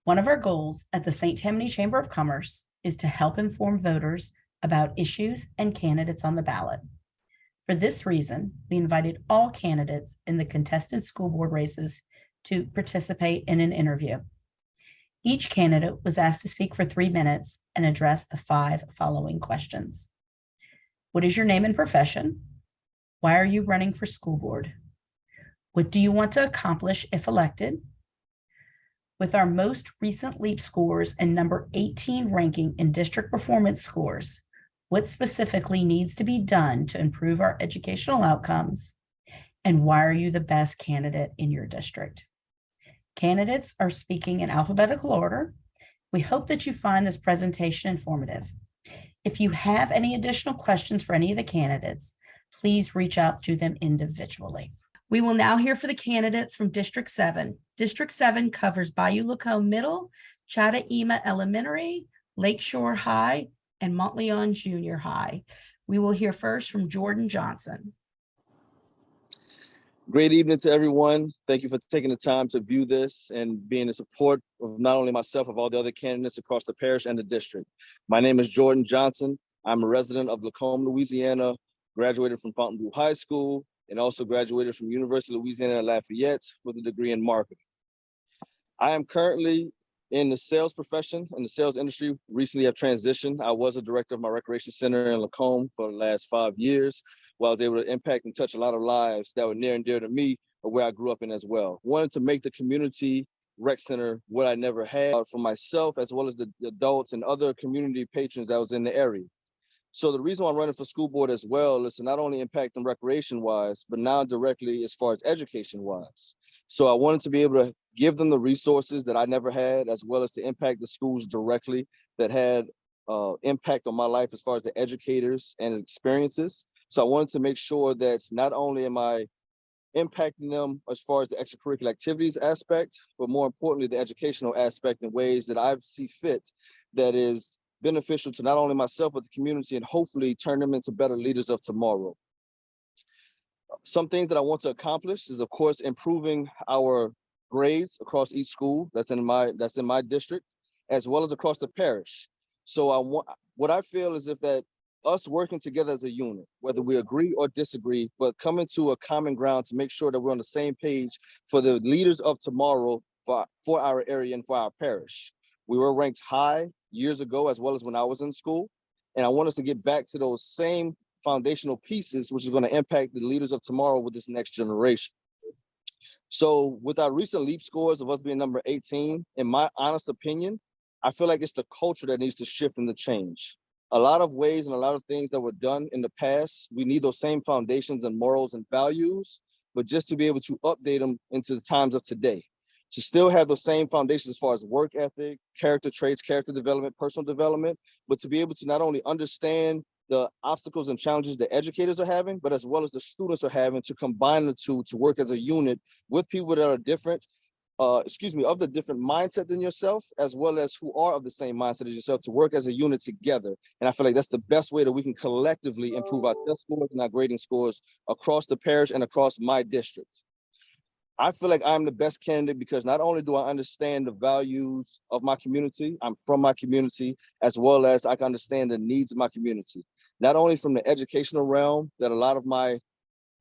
One of our goals at the St. Tammany Chamber of Commerce is to help inform voters about issues and candidates on the ballot. For this reason, we invited all candidates in the contested school board races to participate in an interview. Each candidate was asked to speak for 3 minutes and address the 5 following questions. What is your name and profession? Why are you running for school board? What do you want to accomplish if elected? With our most recent LEAP scores and number 18 ranking in district performance scores, what specifically needs to be done to improve our educational outcomes? And why are you the best candidate in your district? Candidates are speaking in alphabetical order. We hope that you find this presentation informative. If you have any additional questions for any of the candidates, please reach out to them individually. We will now hear from the candidates from District 7. District 7 covers Bayou Lacombe Middle, Chahta-Ima Elementary, Lakeshore High, and Monteleone Junior High. We will hear first from Jordan Johnson. Great evening to everyone. Thank you for taking the time to view this and being in support of not only myself, of all the other candidates across the parish and the district. My name is Jordan Johnson. I'm a resident of Lacombe, Louisiana, graduated from Fontainebleau High School, and also graduated from University of Louisiana at Lafayette with a degree in marketing. I am currently in the sales profession, in the sales industry. Recently I've transitioned. I was a director of my recreation center in Lacombe for the last 5 years, where I was able to impact and touch a lot of lives that were near and dear to me, or where I grew up in as well. Wanted to make the community rec center what I never had for myself, as well as the adults and other community patrons that was in the area. So the reason why I'm running for school board as well is to not only impact them recreation-wise, but now directly as far as education-wise. So I wanted to be able to give them the resources that I never had, as well as to impact the schools directly that had impact on my life as far as the educators and experiences. So I wanted to make sure that not only am I impacting them as far as the extracurricular activities aspect, but more importantly, the educational aspect in ways that I see fit that is beneficial to not only myself, but the community, and hopefully turn them into better leaders of tomorrow. Some things that I want to accomplish is, of course, improving our grades across each school that's in my district, as well as across the parish. So what I feel is that us working together as a unit, whether we agree or disagree, but coming to a common ground to make sure that we're on the same page for the leaders of tomorrow for our area and for our parish. We were ranked high years ago, as well as when I was in school. And I want us to get back to those same foundational pieces, which is going to impact the leaders of tomorrow with this next generation. So with our recent LEAP scores of us being number 18, in my honest opinion, I feel like it's the culture that needs to shift and to change. A lot of ways and a lot of things that were done in the past, we need those same foundations and morals and values, but just to be able to update them into the times of today. To still have the same foundations as far as work ethic, character traits, character development, personal development, but to be able to not only understand the obstacles and challenges the educators are having, but as well as the students are having, to combine the two to work as a unit with people that are different, of the different mindset than yourself, as well as who are of the same mindset as yourself, to work as a unit together. And I feel like that's the best way that we can collectively improve our test scores and our grading scores across the parish and across my district. I feel like I'm the best candidate because not only do I understand the values of my community, I'm from my community, as well as I can understand the needs of my community. Not only from the educational realm that a lot of my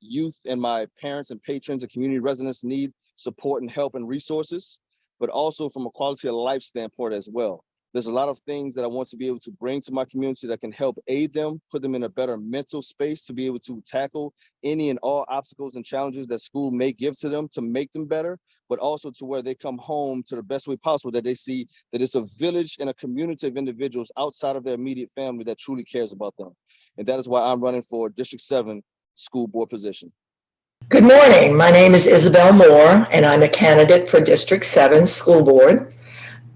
youth and my parents and patrons and community residents need support and help and resources, but also from a quality of life standpoint as well. There's a lot of things that I want to be able to bring to my community that can help aid them, put them in a better mental space to be able to tackle any and all obstacles and challenges that school may give to them to make them better, but also to where they come home to the best way possible, that they see that it's a village and a community of individuals outside of their immediate family that truly cares about them. And that is why I'm running for District 7 school board position. Good morning. My name is Isabelle Moore, and I'm a candidate for District 7 school board.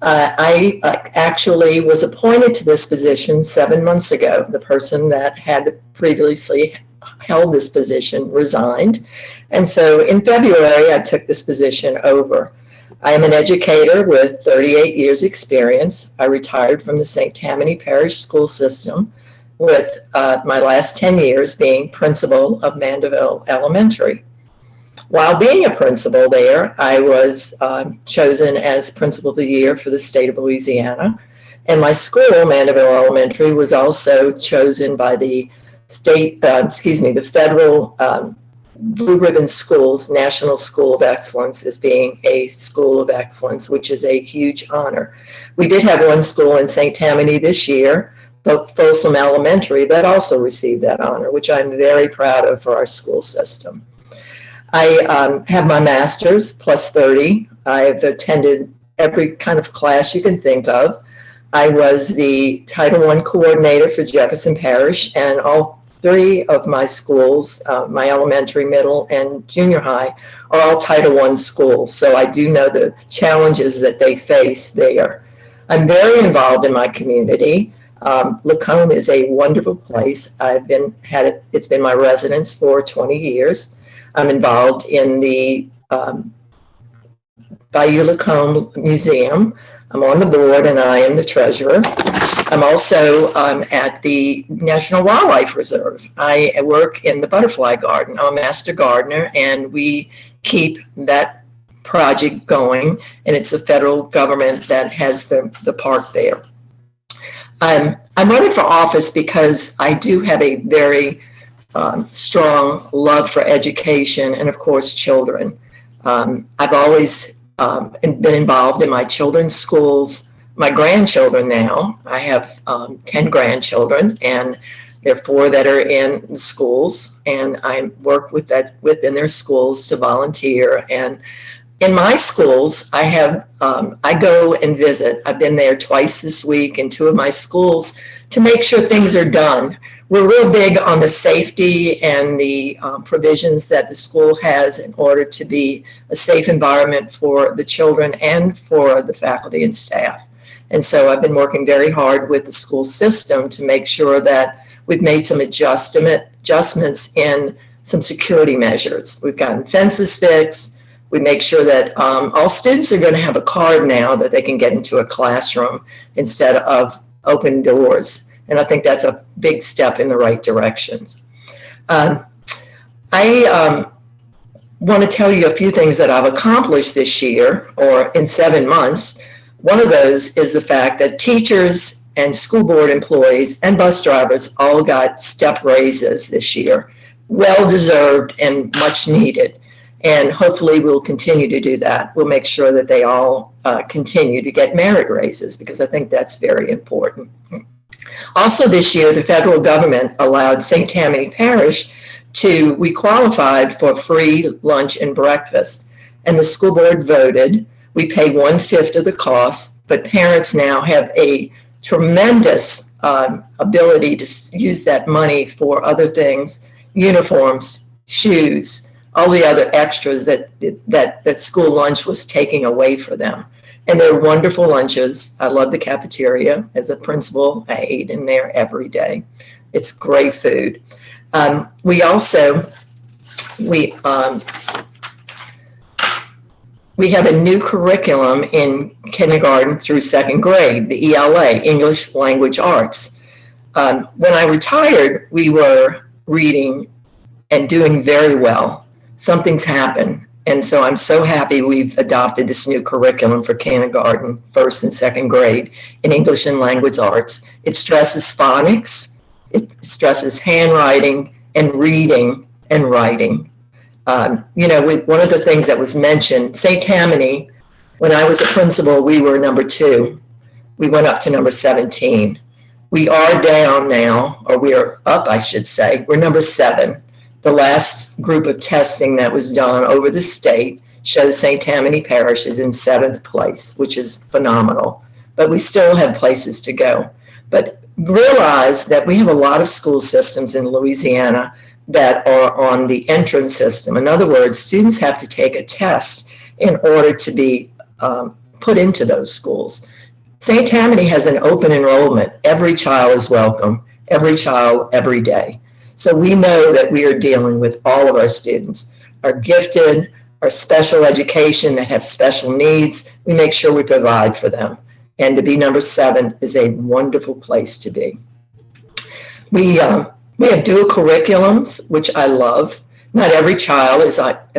I actually was appointed to this position 7 months ago. The person that had previously held this position resigned. And so in February, I took this position over. I am an educator with 38 years experience. I retired from the St. Tammany Parish school system with my last 10 years being principal of Mandeville Elementary. While being a principal there, I was chosen as Principal of the Year for the state of Louisiana. And my school, Mandeville Elementary, was also chosen by the the federal Blue Ribbon Schools National School of Excellence as being a school of excellence, which is a huge honor. We did have one school in St. Tammany this year, Folsom Elementary, that also received that honor, which I'm very proud of for our school system. I have my master's plus 30. I've attended every kind of class you can think of. I was the Title I coordinator for Jefferson Parish, and all three of my schools, my elementary, middle, and junior high, are all Title I schools. So I do know the challenges that they face there. I'm very involved in my community. Lacombe is a wonderful place. It's been my residence for 20 years. I'm involved in the Bayou Lacombe Museum. I'm on the board and I am the treasurer. I'm also at the National Wildlife Reserve. I work in the butterfly garden. I'm a master gardener, and we keep that project going, and it's the federal government that has the park there. I'm running for office because I do have a very strong love for education and, of course, children. I've always been involved in my children's schools, my grandchildren now. I have 10 grandchildren, and there are 4 that are in the schools, and I work within their schools to volunteer. And in my schools, I go and visit. I've been there twice this week in 2 of my schools to make sure things are done. We're real big on the safety and the provisions that the school has in order to be a safe environment for the children and for the faculty and staff. And so I've been working very hard with the school system to make sure that we've made some adjustments in some security measures. We've gotten fences fixed. We make sure that all students are going to have a card now that they can get into a classroom instead of open doors. And I think that's a big step in the right directions. I want to tell you a few things that I've accomplished this year or in 7 months. One of those is the fact that teachers and school board employees and bus drivers all got step raises this year. Well-deserved and much needed. And hopefully we'll continue to do that. We'll make sure that they all continue to get merit raises, because I think that's very important. Also this year, the federal government allowed St. Tammany Parish we qualified for free lunch and breakfast. And the school board voted. We pay 1/5 of the cost, but parents now have a tremendous ability to use that money for other things, uniforms, shoes, all the other extras that school lunch was taking away for them. And they're wonderful lunches. I love the cafeteria. As a principal, I ate in there every day. It's great food. We have a new curriculum in kindergarten through 2nd grade, the ELA, English Language Arts. When I retired, we were reading and doing very well. Something's happened. And so I'm so happy we've adopted this new curriculum for kindergarten, 1st and 2nd grade in English and Language Arts. It stresses phonics, it stresses handwriting and reading and writing. One of the things that was mentioned, St. Tammany, when I was a principal, we were number 2. We went up to number 17. We are down now, or we are up, I should say. We're number 7. The last group of testing that was done over the state shows St. Tammany Parish is in 7th place, which is phenomenal. But we still have places to go. But realize that we have a lot of school systems in Louisiana that are on the entrance system. In other words, students have to take a test in order to be put into those schools. St. Tammany has an open enrollment. Every child is welcome, every child, every day. So we know that we are dealing with all of our students, our gifted, our special education that have special needs. We make sure we provide for them. And to be number 7 is a wonderful place to be. We have dual curriculums, which I love. Not every child is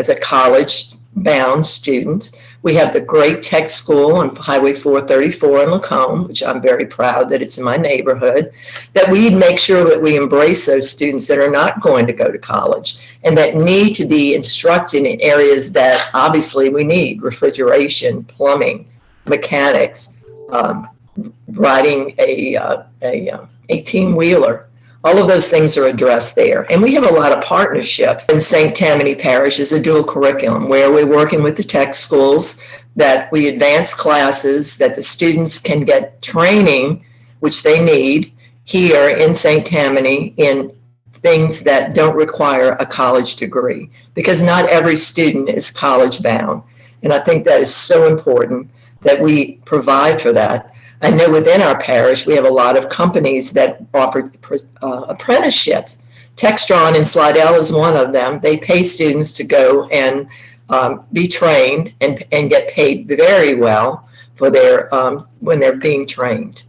a college-bound student. We have the great tech school on Highway 434 in Lacombe, which I'm very proud that it's in my neighborhood, that we make sure that we embrace those students that are not going to go to college and that need to be instructed in areas that obviously we need: refrigeration, plumbing, mechanics, riding a 18-wheeler. All of those things are addressed there. And we have a lot of partnerships. In St. Tammany Parish is a dual curriculum where we're working with the tech schools, that we advance classes, that the students can get training, which they need here in St. Tammany, in things that don't require a college degree, because not every student is college bound. And I think that is so important that we provide for that. I know within our parish, we have a lot of companies that offer apprenticeships. Textron in Slidell is one of them. They pay students to go and be trained and get paid very well for their when they're being trained.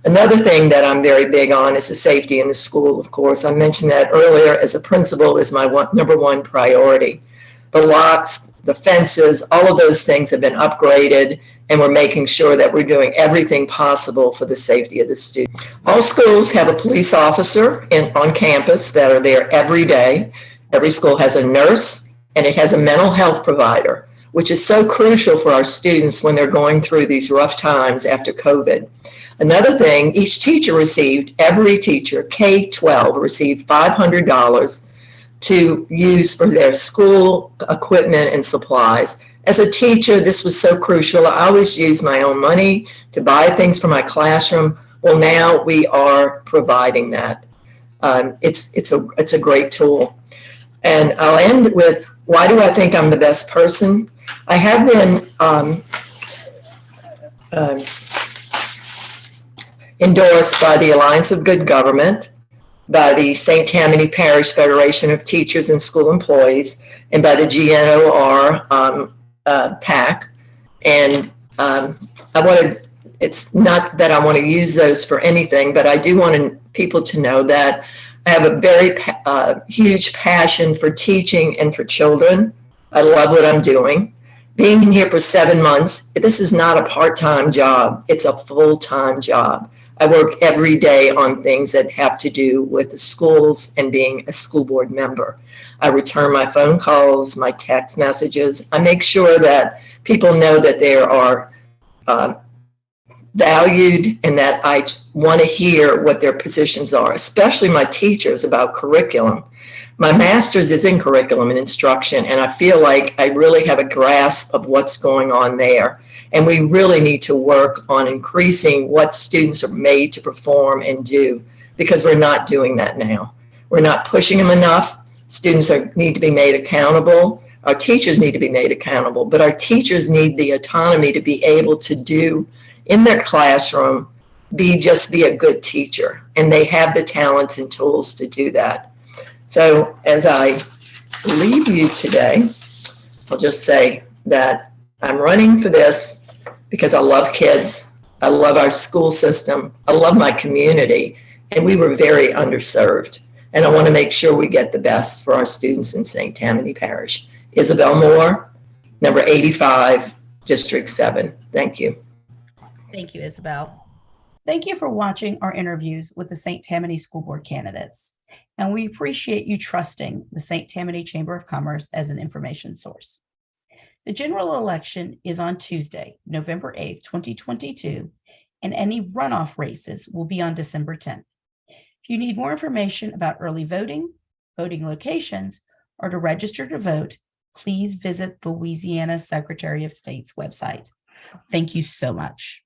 Another thing that I'm very big on is the safety in the school, of course. I mentioned that earlier. As a principal, is my number one priority. The locks, the fences, all of those things have been upgraded, and we're making sure that we're doing everything possible for the safety of the students. All schools have a police officer on campus that are there every day. Every school has a nurse, and it has a mental health provider, which is so crucial for our students when they're going through these rough times after COVID. Another thing, every teacher, K-12, received $500 to use for their school equipment and supplies. As a teacher, this was so crucial. I always use my own money to buy things for my classroom. Well, now we are providing that. It's a great tool. And I'll end with, why do I think I'm the best person? I have been endorsed by the Alliance of Good Government, by the St. Tammany Parish Federation of Teachers and School Employees, and by the GNOR PAC. And it's not that I want to use those for anything, but I do want people to know that I have a very huge passion for teaching and for children. I love what I'm doing. Being here for 7 months, this is not a part-time job. It's a full-time job. I work every day on things that have to do with the schools and being a school board member. I return my phone calls, my text messages. I make sure that people know that they are valued and that I want to hear what their positions are, especially my teachers, about curriculum. My master's is in curriculum and instruction, and I feel like I really have a grasp of what's going on there. And we really need to work on increasing what students are made to perform and do, because we're not doing that now. We're not pushing them enough. Students need to be made accountable. Our teachers need to be made accountable, but our teachers need the autonomy to be able to do in their classroom, just be a good teacher. And they have the talents and tools to do that. So as I leave you today, I'll just say that I'm running for this because I love kids. I love our school system. I love my community. And we were very underserved. And I want to make sure we get the best for our students in St. Tammany Parish. Isabelle Moore, number 85, District 7. Thank you. Thank you, Isabelle. Thank you for watching our interviews with the St. Tammany School Board candidates. And we appreciate you trusting the St. Tammany Chamber of Commerce as an information source. The general election is on Tuesday, November 8th, 2022, and any runoff races will be on December 10th. If you need more information about early voting, voting locations, or to register to vote, please visit the Louisiana Secretary of State's website. Thank you so much.